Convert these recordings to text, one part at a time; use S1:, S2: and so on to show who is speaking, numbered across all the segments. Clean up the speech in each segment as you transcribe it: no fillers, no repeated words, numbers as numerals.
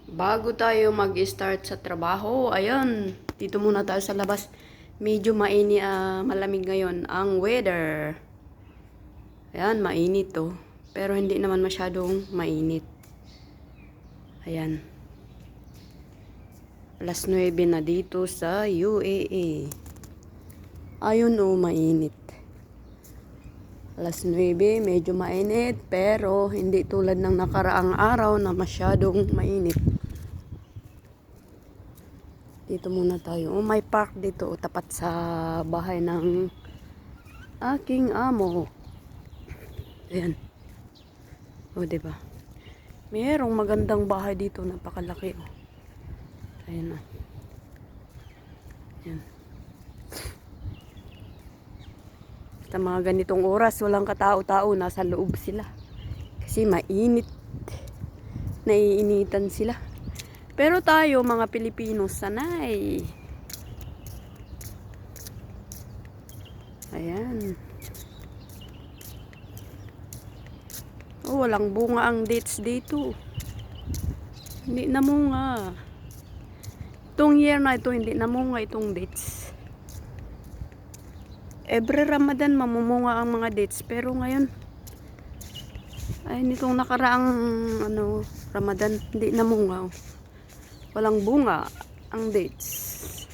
S1: Bago tayo mag-start sa trabaho, ayan, dito muna tayo sa labas. Medyo malamig ngayon ang weather. Ayan, mainit to. Pero hindi naman masyadong mainit. Ayan. Alas 9 na dito sa UAE. Ayun o, mainit. Alas 9, medyo mainit, pero hindi tulad ng nakaraang araw na masyadong mainit. Dito muna tayo. Oh, may park dito, tapat sa bahay ng aking amo. Ayan. O, diba? Mayroong magandang bahay dito, napakalaki. Oh. Ayan o. Ayan. Sa mga ganitong oras, walang katao-tao, nasa loob sila. Kasi mainit. Naiinitan sila. Pero tayo, mga Pilipino, sanay. Ayan. Oh, walang bunga ang dates dito. Hindi namunga. Itong year na ito, hindi namunga itong dates. Every Ramadan, mamumunga ang mga dates. Pero ngayon, ay nitong nakaraang Ramadan, hindi namunga. Walang bunga ang dates.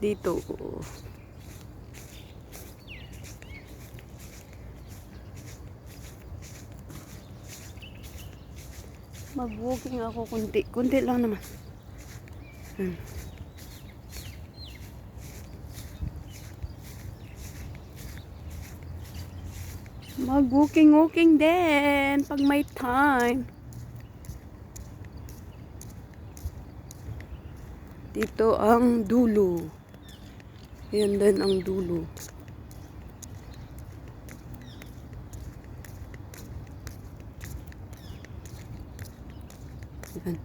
S1: Dito. Mag-walking ako kunti. Kunti lang naman. Mag-walking din pag may time. Dito ang dulo. Yan din ang dulo. Yan.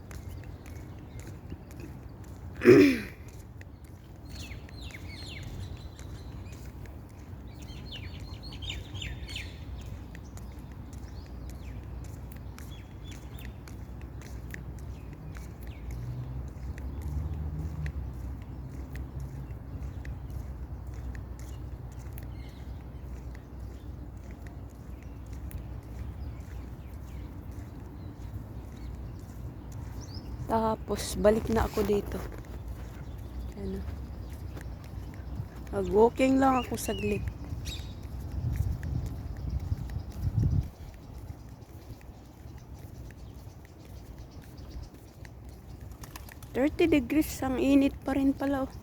S1: Tapos balik na ako dito. Ano? Mag-walking lang ako saglit. $30 ang init pa rin pala. Oh.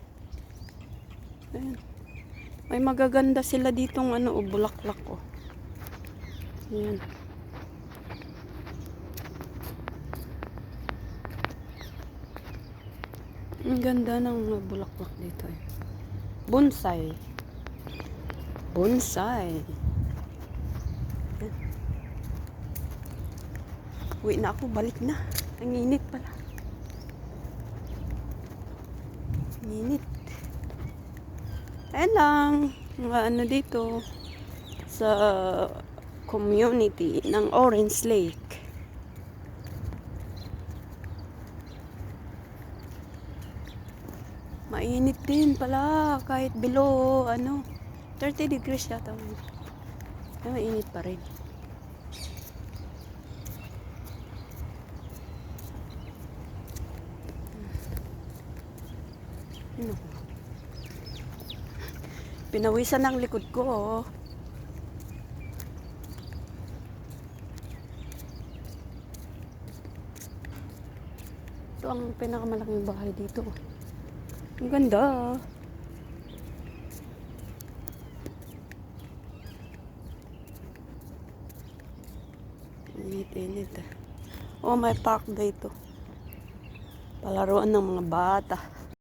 S1: Ayan. May magaganda sila ditong bulaklak oh. Ayan. Ang ganda ng bulaklak dito eh. Bonsai. Bonsai. Ayan. Uwi na ako, balik na. Ang init pala. Ang init. Ayan lang. Mga dito sa community ng Orange Lake. Mainit din pala kahit below 30 degrees yata. Ay, mainit pa rin. Pinawisan ang likod ko oh. Ito ang pinakamalaking bahay dito. Ang ganda. Init. Oh, may park dito. Palaruan ng mga bata.